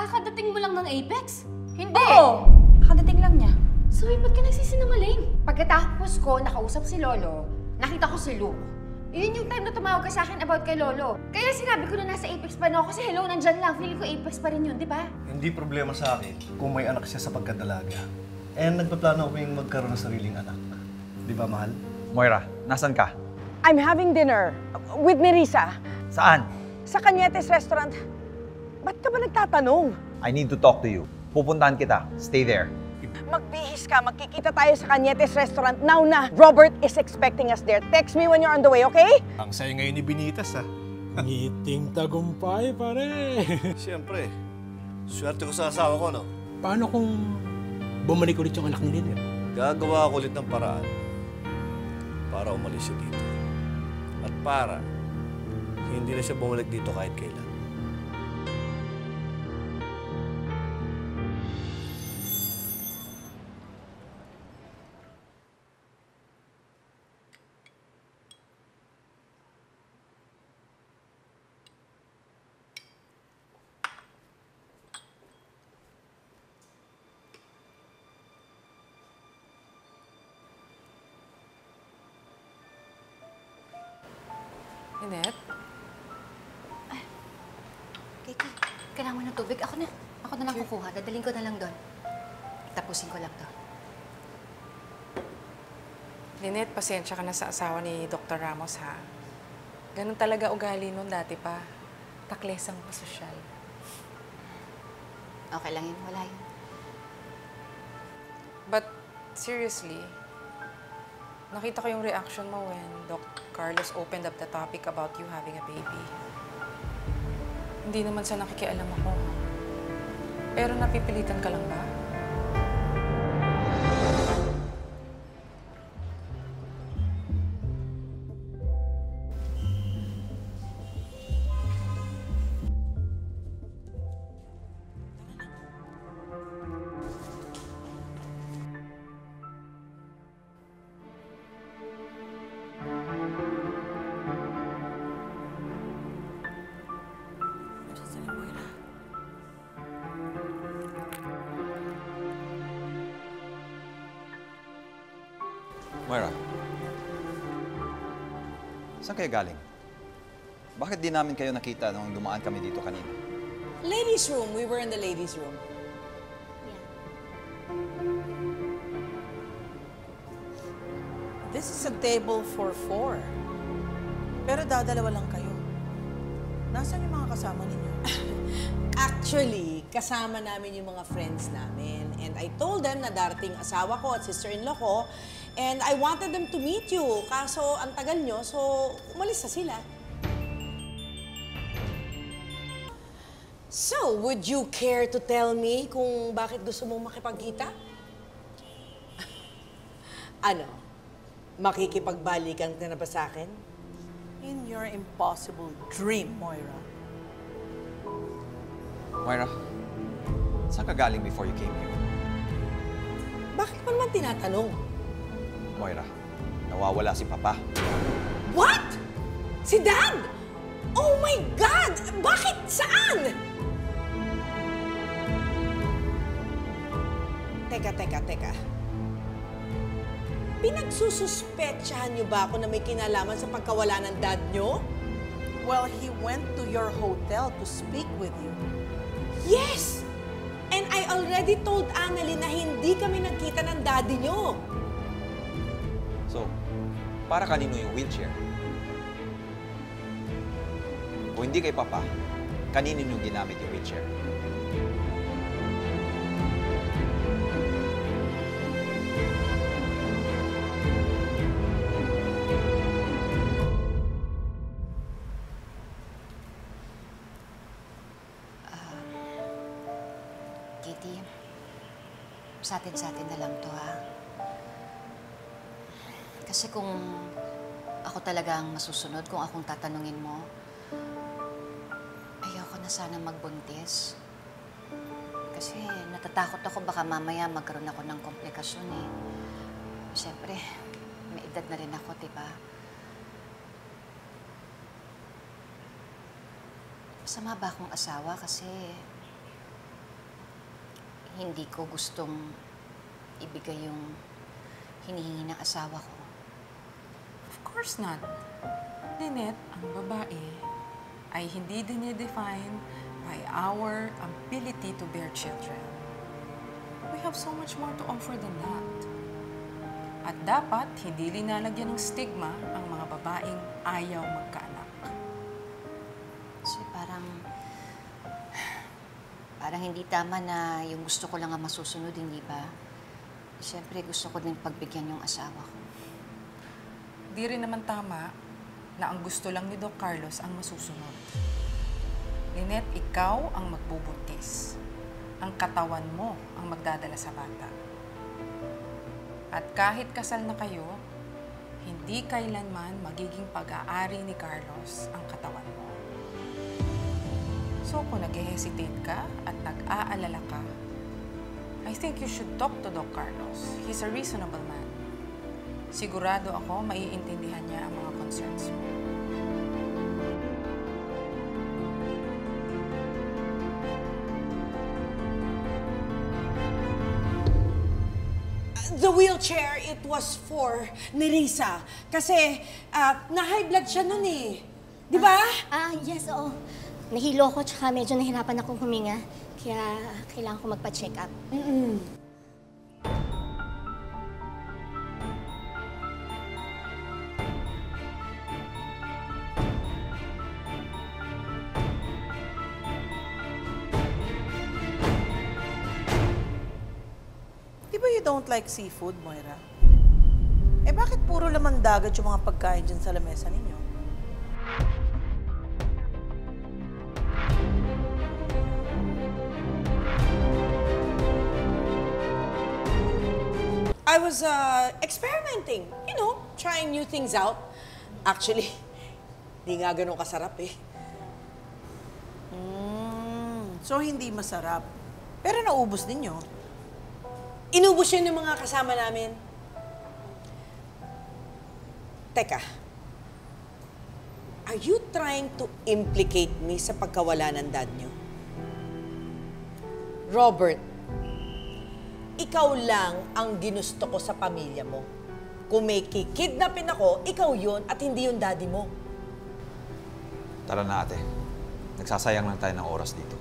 Kakadating mo lang ng Apex? Hindi! Oo! Kakadating lang niya. Zoe, ba't ka nagsisinungaling? Pagkatapos ko nakausap si Lolo, nakita ko si Luke. Yun yung time na tumawag ka sa akin about kay Lolo. Kaya sinabi ko na nasa Apex pa na ako kasi hello, nandyan lang. Feeling ko Apex pa rin yun, di ba? Hindi problema sa akin kung may anak siya sa pagkadalaga. And nagpaplano ko yung magkaroon ng sariling anak. Di ba, mahal? Moira, nasan ka? I'm having dinner with Nerissa Saan? sa Cañetes Restaurant. Ba't ka ba nagtatanong? I need to talk to you. Pupuntahan kita. Stay there. Magbihis ka, magkikita tayo sa Cañetes Restaurant now na. Robert is expecting us there. Text me when you're on the way, okay? Ang saya ngayon ni Binitas, ha? Ngiting tagumpay, pare. Siyempre. Swerte ko sa asawa ko, no? Paano kung bumalik ulit yung anak ni Lynette? Gagawa ko ulit ng paraan para umalis siya dito. At para hindi na siya bumalik dito kahit kailan. Lynette? Kiki, kailangan mo ng tubig. Ako na lang kukuha. Dadaling ko na lang doon. Tapusin ko lang to. Lynette, pasensya ka na sa asawa ni Dr. Ramos, ha? Ganun talaga ugali nun dati pa. Taklesang pasosyal. Okay lang yun. Wala yun. But, seriously, nakita ko yung reaction mo when Doc Carlos opened up the topic about you having a baby. Hindi naman sa nakikialam ako. Pero napipilitan ka lang ba? Moira, saan kayo galing? Bakit di namin kayo nakita nung dumaan kami dito kanina? Ladies' room. We were in the ladies' room. This is a table for 4. Pero dadalawa lang kayo. Nasaan yung mga kasama ninyo? Actually, kasama namin yung mga friends namin. And I told them na darating asawa ko at sister-in-law ko. And I wanted them to meet you. Kaso ang tagal nyo, so umalis na sila. So, would you care to tell me kung bakit gusto mong makipagkita? Ano? Makikipagbalikan ka na ba sa akin? In your impossible dream, Moira. Moira, saan ka galing before you came here? Bakit mo naman tinatanong? Moira, nawawala si Papa. What? Si Dad? Oh my God! Bakit? Saan? Teka. Pinagsususpetsahan niyo ba ako na may kinalaman sa pagkawala ng dad niyo? Well, he went to your hotel to speak with you. Yes! And I already told Annalyn na hindi kami nagkita ng daddy niyo. So, para kanino yung wheelchair? Kung hindi kay Papa, kanino yung ginamit yung wheelchair? Kitty, sa atin na lang to, ha? Kasi kung ako talaga ang masusunod, kung akong tatanungin mo, ayoko na sana magbuntis. Kasi natatakot ako baka mamaya magkaroon ako ng komplikasyon, eh. Siyempre, may edad na rin ako, diba? Masama ba akong asawa kasi hindi ko gustong ibigay yung hinihingi ng asawa ko. Of course not. Lynette, ang babae ay hindi dinidefine by our ability to bear children. We have so much more to offer than that. At dapat, hindi linalagyan ng stigma ang mga babaeng ayaw magkaanak. Kasi parang hindi tama na yung gusto ko lang ang masusunod, hindi ba? Siyempre, gusto ko din pagbigyan yung asawa ko. Di rin naman tama na ang gusto lang ni Doc Carlos ang masusunod. Lynette, ikaw ang magbubuntis. Ang katawan mo ang magdadala sa bata. At kahit kasal na kayo, hindi kailanman magiging pag-aari ni Carlos ang katawan mo. So kung nag-hesitate ka at nag-aalala ka, I think you should talk to Doc Carlos. He's a reasonable man. Sigurado ako maiintindihan niya ang mga concerns mo. The wheelchair, it was for Nerissa. Kasi na-high blood siya nun eh. Di ba? Yes, oo. Nahilo ko, tsaka medyo nahirapan akong huminga. Kaya kailangan ko magpa-check up. Di ba you don't like seafood, Moira? Eh bakit puro laman dagat yung mga pagkain dyan sa lamesa ninyo? I was experimenting, you know, trying new things out. Actually, di nga ganun kasarap eh. So hindi masarap. Pero naubos ninyo. Inubos yun ng mga kasama namin. Teka, are you trying to implicate me sa pagkawala ng dad nyo? Robert, ikaw lang ang ginusto ko sa pamilya mo. Kung may kikidnapin ako, ikaw yun at hindi yung daddy mo. Tara na ate. Nagsasayang lang tayo ng oras dito.